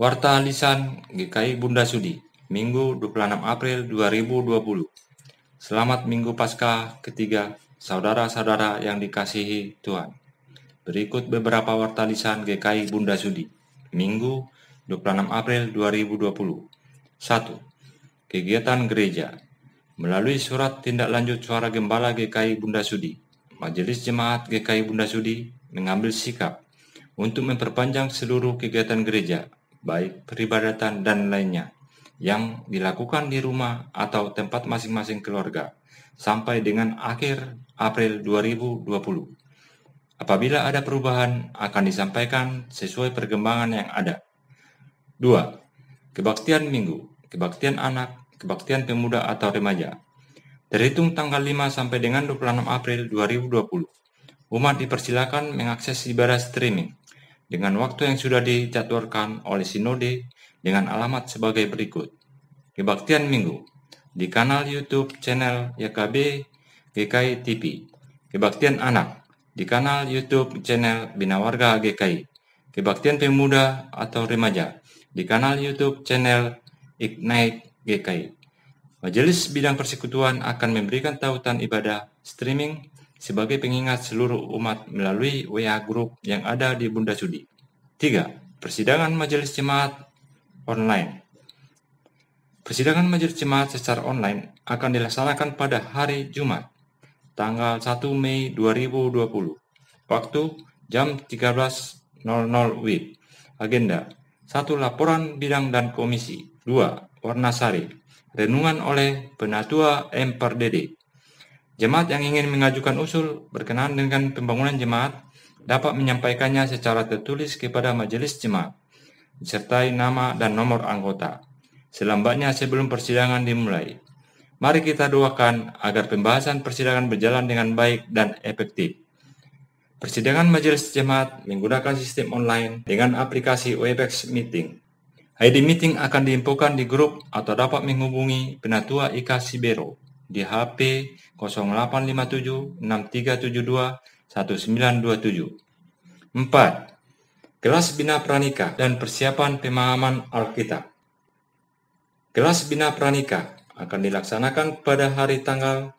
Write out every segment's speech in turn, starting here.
Warta Lisan GKI Bunda Sudi, Minggu 26 April 2020. Selamat Minggu Paskah ketiga, saudara-saudara yang dikasihi Tuhan. Berikut beberapa warta lisan GKI Bunda Sudi, Minggu 26 April 2020. 1. Kegiatan gereja. Melalui surat tindak lanjut suara Gembala GKI Bunda Sudi, Majelis Jemaat GKI Bunda Sudi mengambil sikap untuk memperpanjang seluruh kegiatan gereja, baik peribadatan dan lainnya, yang dilakukan di rumah atau tempat masing-masing keluarga, sampai dengan akhir April 2020. Apabila ada perubahan, akan disampaikan sesuai perkembangan yang ada. 2. Kebaktian Minggu, kebaktian anak, kebaktian pemuda atau remaja. Terhitung tanggal 5 sampai dengan 26 April 2020, umat dipersilakan mengakses ibadah streaming dengan waktu yang sudah dijadwalkan oleh Sinode dengan alamat sebagai berikut. Kebaktian Minggu di kanal YouTube channel YKB GKI TV. Kebaktian Anak di kanal YouTube channel Bina Warga GKI. Kebaktian Pemuda atau Remaja di kanal YouTube channel Ignite GKI. Majelis Bidang Persekutuan akan memberikan tautan ibadah streaming sebagai pengingat seluruh umat melalui WA Group yang ada di Bunda Sudi. 3. Persidangan Majelis Jemaat online. Persidangan Majelis Jemaat secara online akan dilaksanakan pada hari Jumat, tanggal 1 Mei 2020, waktu jam 13.00 WIB. Agenda: 1. Laporan bidang dan komisi. 2. Warnasari, renungan oleh Penatua MPRDD. Jemaat yang ingin mengajukan usul berkenaan dengan pembangunan jemaat dapat menyampaikannya secara tertulis kepada Majelis Jemaat, disertai nama dan nomor anggota, selambatnya sebelum persidangan dimulai. Mari kita doakan agar pembahasan persidangan berjalan dengan baik dan efektif. Persidangan Majelis Jemaat menggunakan sistem online dengan aplikasi Webex Meeting. ID Meeting akan diinfokan di grup atau dapat menghubungi Penatua IKA Sibero di HP 0857 6372 1927. 4. Kelas Bina Pranika dan persiapan pemahaman Alkitab. Kelas Bina Pranika akan dilaksanakan pada hari tanggal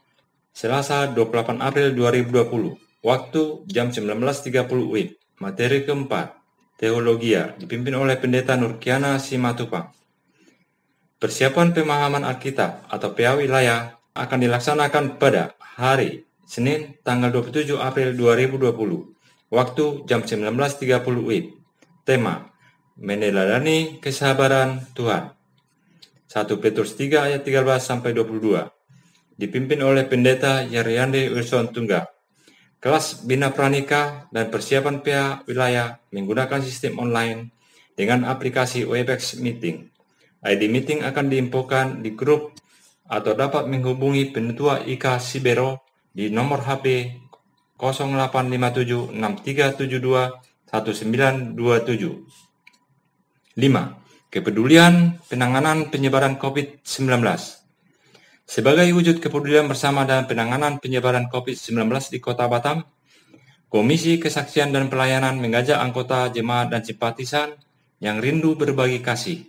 Selasa 28 April 2020, waktu jam 19.30 WIB. Materi keempat, Teologia, dipimpin oleh Pendeta Nurkiana Simatupang. Persiapan pemahaman Alkitab atau PA Wilayah akan dilaksanakan pada hari Senin tanggal 27 April 2020, waktu jam 19.30 WIB. Tema: Meneladani Kesabaran Tuhan. 1 Petrus 3 ayat 13-22. Dipimpin oleh Pendeta Yaryande Wilson Tunggal. Kelas Bina Pranika dan persiapan PA Wilayah menggunakan sistem online dengan aplikasi Webex Meeting. ID Meeting akan diinfokan di grup atau dapat menghubungi Penatua IKA Sibero di nomor HP 0857 6372 1927. 5. Kepedulian penanganan penyebaran COVID-19. Sebagai wujud kepedulian bersama dalam penanganan penyebaran COVID-19 di Kota Batam, Komisi Kesaksian dan Pelayanan mengajak anggota jemaat dan simpatisan yang rindu berbagi kasih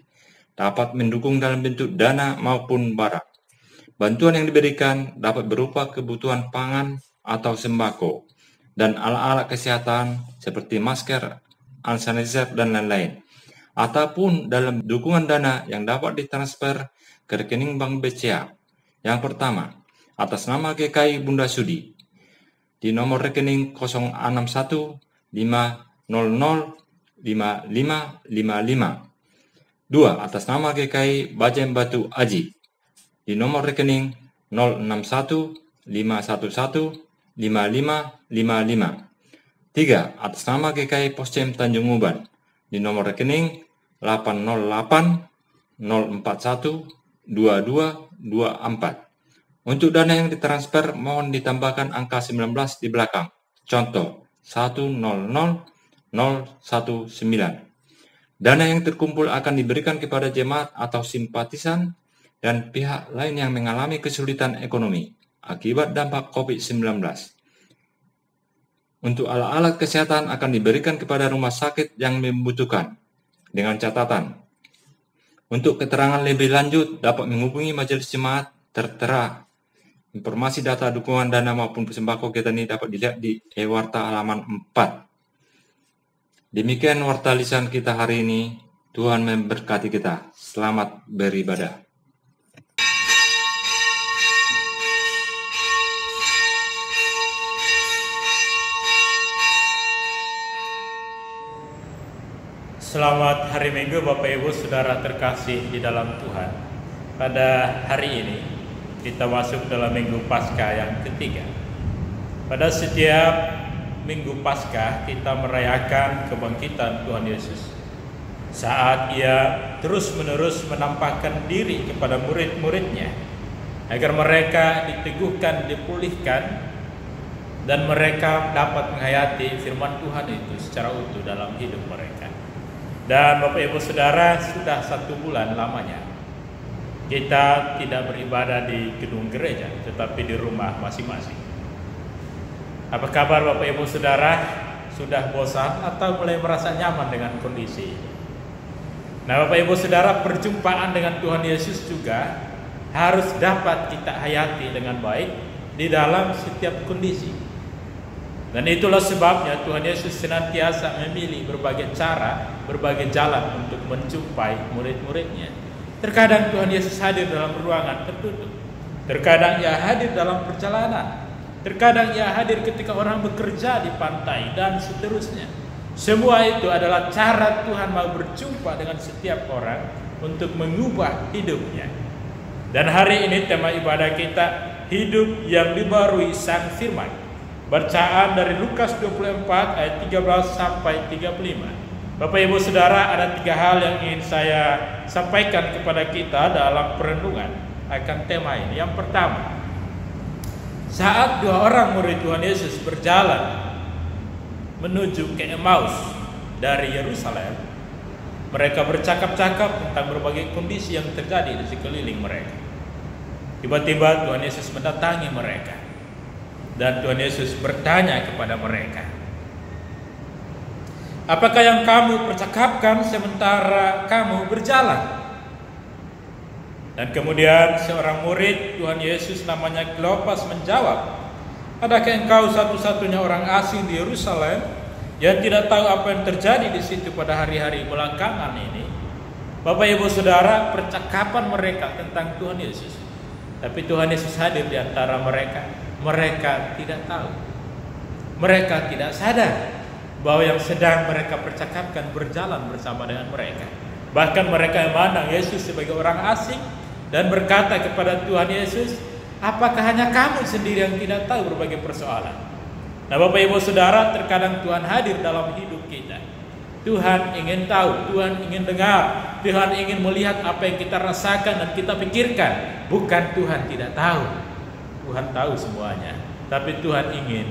dapat mendukung dalam bentuk dana maupun barang. Bantuan yang diberikan dapat berupa kebutuhan pangan atau sembako dan alat-alat kesehatan seperti masker, hand sanitizer, dan lain-lain, ataupun dalam dukungan dana yang dapat ditransfer ke rekening Bank BCA. Yang pertama, atas nama GKI Bunda Sudi di nomor rekening 061 500 5555. 2. Atas nama GKI Bajem Batu Aji di nomor rekening 061 511 5555. 3. Atas nama GKI Poscem Tanjung Uban di nomor rekening 808 041 2224. Untuk dana yang ditransfer, mohon ditambahkan angka 19 di belakang. Contoh, 100019. Dana yang terkumpul akan diberikan kepada jemaat atau simpatisan dan pihak lain yang mengalami kesulitan ekonomi akibat dampak COVID-19. Untuk alat-alat kesehatan akan diberikan kepada rumah sakit yang membutuhkan, dengan catatan Untuk keterangan lebih lanjut dapat menghubungi Majelis Jemaat tertera. Informasi data dukungan dana maupun sembako kita ini dapat dilihat di e-warta halaman 4. Demikian warta lisan kita hari ini. Tuhan memberkati kita. Selamat beribadah. Selamat hari Minggu Bapak Ibu Saudara terkasih di dalam Tuhan. Pada hari ini kita masuk dalam Minggu Paskah yang ketiga. Pada setiap Minggu Paskah kita merayakan kebangkitan Tuhan Yesus. Saat Ia terus-menerus menampakkan diri kepada murid-muridnya agar mereka diteguhkan, dipulihkan, dan mereka dapat menghayati firman Tuhan itu secara utuh dalam hidup mereka. Dan Bapak Ibu Saudara, sudah 1 bulan lamanya kita tidak beribadah di gedung gereja, tetapi di rumah masing-masing. Apa kabar Bapak Ibu Saudara? Sudah bosan atau mulai merasa nyaman dengan kondisi ini? Nah Bapak Ibu Saudara, perjumpaan dengan Tuhan Yesus juga harus dapat kita hayati dengan baik di dalam setiap kondisi. Dan itulah sebabnya Tuhan Yesus senantiasa memilih berbagai cara, berbagai jalan untuk menjumpai murid-muridnya. Terkadang Tuhan Yesus hadir dalam ruangan tertutup, terkadang Ia hadir dalam perjalanan, terkadang Ia hadir ketika orang bekerja di pantai, dan seterusnya. Semua itu adalah cara Tuhan mau berjumpa dengan setiap orang untuk mengubah hidupnya. Dan hari ini tema ibadah kita, hidup yang dibarui Sang Firman. Bacaan dari Lukas 24 ayat 13 sampai 35. Bapak Ibu Saudara, ada 3 hal yang ingin saya sampaikan kepada kita dalam perenungan akan tema ini. Yang pertama, saat 2 orang murid Tuhan Yesus berjalan menuju ke Emmaus dari Yerusalem, mereka bercakap-cakap tentang berbagai kondisi yang terjadi di sekeliling mereka. Tiba-tiba Tuhan Yesus mendatangi mereka. Dan Tuhan Yesus bertanya kepada mereka, apakah yang kamu percakapkan sementara kamu berjalan? Dan kemudian seorang murid Tuhan Yesus namanya Kleopas menjawab, adakah engkau satu-satunya orang asing di Yerusalem yang tidak tahu apa yang terjadi di situ pada hari-hari belakangan ini? Bapak Ibu Saudara, percakapan mereka tentang Tuhan Yesus, tapi Tuhan Yesus hadir di antara mereka. Mereka tidak tahu, mereka tidak sadar bahwa yang sedang mereka percakapkan berjalan bersama dengan mereka. Bahkan mereka memandang Yesus sebagai orang asing dan berkata kepada Tuhan Yesus, apakah hanya kamu sendiri yang tidak tahu berbagai persoalan? Nah Bapak Ibu Saudara, terkadang Tuhan hadir dalam hidup kita. Tuhan ingin tahu, Tuhan ingin dengar, Tuhan ingin melihat apa yang kita rasakan dan kita pikirkan. Bukan Tuhan tidak tahu, Tuhan tahu semuanya, tapi Tuhan ingin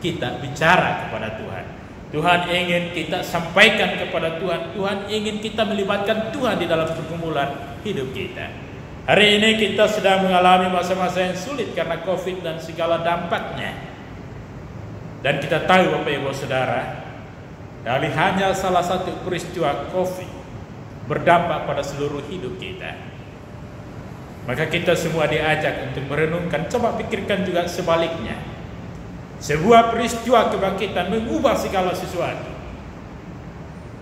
kita bicara kepada Tuhan. Tuhan ingin kita sampaikan kepada Tuhan. Tuhan ingin kita melibatkan Tuhan di dalam pergumulan hidup kita. Hari ini kita sedang mengalami masa-masa yang sulit karena COVID dan segala dampaknya. Dan kita tahu Bapak Ibu Saudara, dari hanya salah satu peristiwa COVID berdampak pada seluruh hidup kita. Maka kita semua diajak untuk merenungkan, coba pikirkan juga sebaliknya. Sebuah peristiwa kebangkitan mengubah segala sesuatu.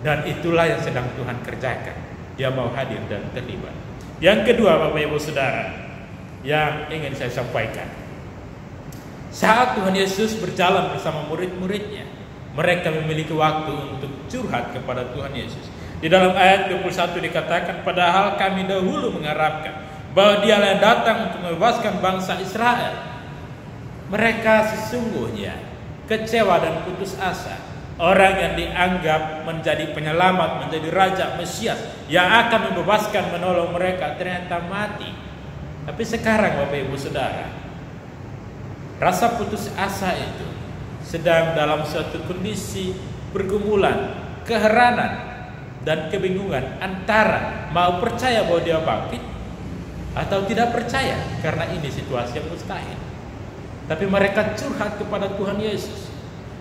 Dan itulah yang sedang Tuhan kerjakan. Dia mau hadir dan terlibat. Yang kedua Bapak Ibu Saudara, yang ingin saya sampaikan. Saat Tuhan Yesus berjalan bersama murid-muridnya, mereka memiliki waktu untuk curhat kepada Tuhan Yesus. Di dalam ayat 21 dikatakan, padahal kami dahulu mengharapkan bahwa Dialah yang datang untuk membebaskan bangsa Israel. Mereka sesungguhnya kecewa dan putus asa. Orang yang dianggap menjadi penyelamat, menjadi Raja Mesias yang akan membebaskan, menolong mereka, ternyata mati. Tapi sekarang Bapak Ibu Saudara, rasa putus asa itu sedang dalam suatu kondisi pergumulan, keheranan, dan kebingungan antara mau percaya bahwa Dia bangkit atau tidak percaya, karena ini situasi yang mustahil. Tapi mereka curhat kepada Tuhan Yesus.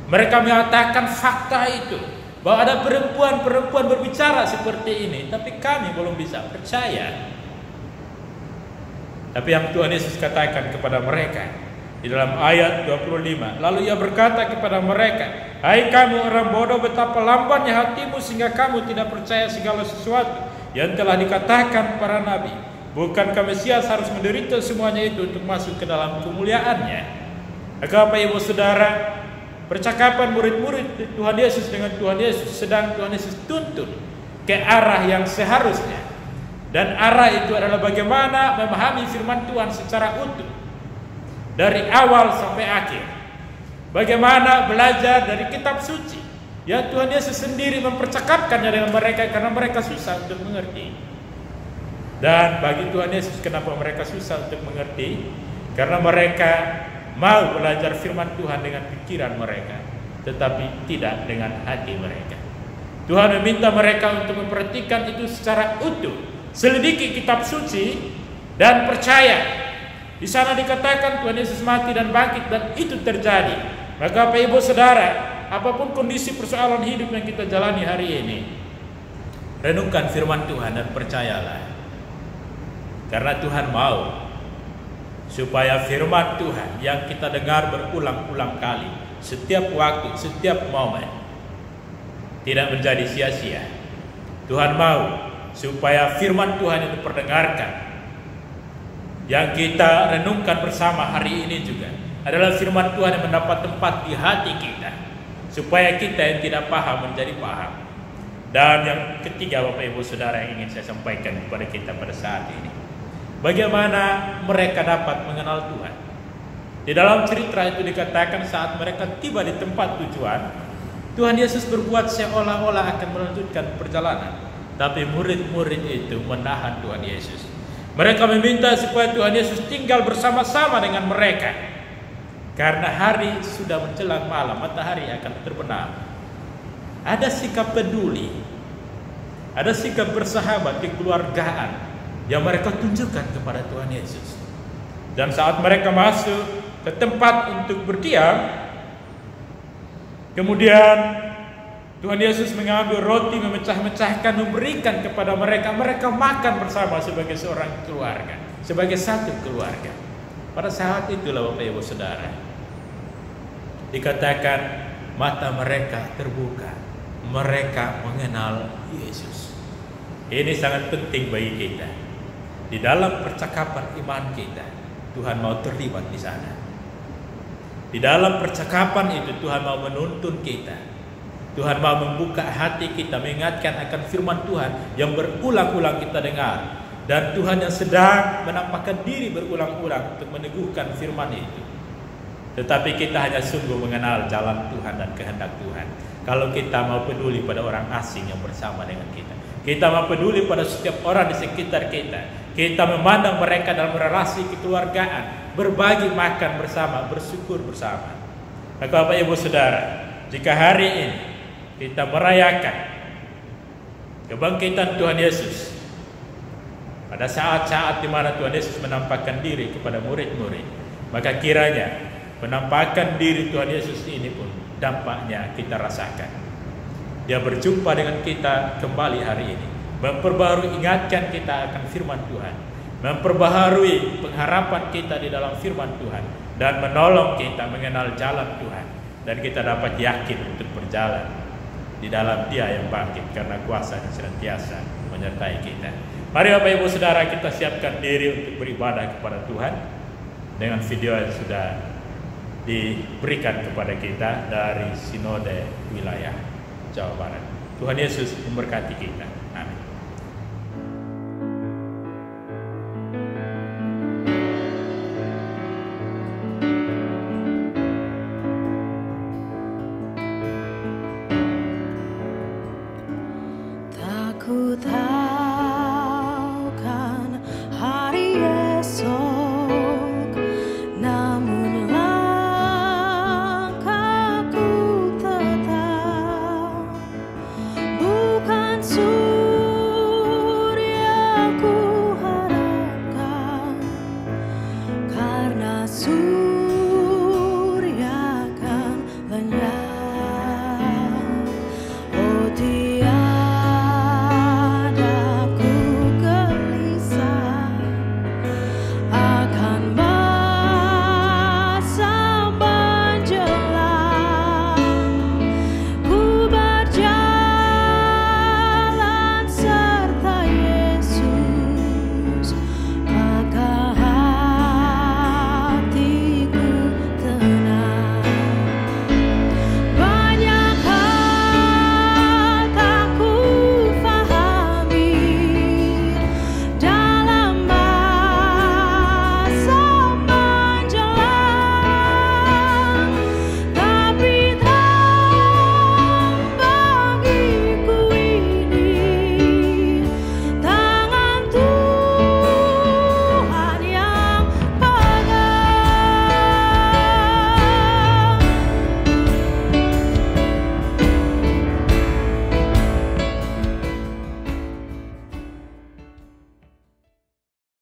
Mereka mengatakan fakta itu, bahwa ada perempuan-perempuan berbicara seperti ini, tapi kami belum bisa percaya. Tapi yang Tuhan Yesus katakan kepada mereka di dalam ayat 25, lalu ia berkata kepada mereka, hai kamu orang bodoh, betapa lambannya hatimu sehingga kamu tidak percaya segala sesuatu yang telah dikatakan para nabi. Bukankah Mesias harus menderita semuanya itu untuk masuk ke dalam kemuliaannya? Maka Bapak Ibu Saudara, percakapan murid-murid Tuhan Yesus dengan Tuhan Yesus sedang Tuhan Yesus tuntun ke arah yang seharusnya. Dan arah itu adalah bagaimana memahami firman Tuhan secara utuh dari awal sampai akhir. Bagaimana belajar dari kitab suci yang Tuhan Yesus sendiri mempercakapkannya dengan mereka karena mereka susah untuk mengerti. Dan bagi Tuhan Yesus, kenapa mereka susah untuk mengerti? Karena mereka mau belajar firman Tuhan dengan pikiran mereka, tetapi tidak dengan hati mereka. Tuhan meminta mereka untuk memperhatikan itu secara utuh, selidiki kitab suci dan percaya. Di sana dikatakan Tuhan Yesus mati dan bangkit, dan itu terjadi. Maka Bapak Ibu Saudara, apapun kondisi persoalan hidup yang kita jalani hari ini, renungkan firman Tuhan dan percayalah. Karena Tuhan mau supaya firman Tuhan yang kita dengar berulang-ulang kali, setiap waktu, setiap momen, tidak menjadi sia-sia. Tuhan mau supaya firman Tuhan itu diperdengarkan, yang kita renungkan bersama hari ini juga adalah firman Tuhan yang mendapat tempat di hati kita, supaya kita yang tidak paham menjadi paham. Dan yang ketiga Bapak Ibu Saudara yang ingin saya sampaikan kepada kita pada saat ini, bagaimana mereka dapat mengenal Tuhan. Di dalam cerita itu dikatakan saat mereka tiba di tempat tujuan, Tuhan Yesus berbuat seolah-olah akan melanjutkan perjalanan. Tapi murid-murid itu menahan Tuhan Yesus. Mereka meminta supaya Tuhan Yesus tinggal bersama-sama dengan mereka. Karena hari sudah menjelang malam, matahari akan terbenam. Ada sikap peduli, ada sikap bersahabat, kekeluargaan yang mereka tunjukkan kepada Tuhan Yesus. Dan saat mereka masuk ke tempat untuk berdiam, kemudian Tuhan Yesus mengambil roti, memecah-mecahkan, memberikan kepada mereka. Mereka makan bersama sebagai seorang keluarga, sebagai satu keluarga. Pada saat itulah Bapak Ibu Saudara, dikatakan mata mereka terbuka, mereka mengenal Yesus. Ini sangat penting bagi kita. Di dalam percakapan iman kita, Tuhan mau terlibat di sana. Di dalam percakapan itu Tuhan mau menuntun kita. Tuhan mau membuka hati kita, mengingatkan akan firman Tuhan yang berulang-ulang kita dengar. Dan Tuhan yang sedang menampakkan diri berulang-ulang untuk meneguhkan firman itu. Tetapi kita hanya sungguh mengenal jalan Tuhan dan kehendak Tuhan kalau kita mau peduli pada orang asing yang bersama dengan kita. Kita mau peduli pada setiap orang di sekitar kita. Kita memandang mereka dalam relasi kekeluargaan, berbagi makan bersama, bersyukur bersama. Maka Bapak Ibu Saudara, jika hari ini kita merayakan kebangkitan Tuhan Yesus, pada saat-saat di mana Tuhan Yesus menampakkan diri kepada murid-murid, maka kiranya penampakan diri Tuhan Yesus ini pun dampaknya kita rasakan. Dia berjumpa dengan kita kembali hari ini, memperbaharui ingatkan kita akan firman Tuhan, memperbaharui pengharapan kita di dalam firman Tuhan, dan menolong kita mengenal jalan Tuhan, dan kita dapat yakin untuk berjalan di dalam Dia yang bangkit, karena kuasa yang senantiasa menyertai kita. Mari Bapak Ibu Saudara, kita siapkan diri untuk beribadah kepada Tuhan dengan video yang sudah diberikan kepada kita dari Sinode Wilayah Jawa Barat. Tuhan Yesus memberkati kita.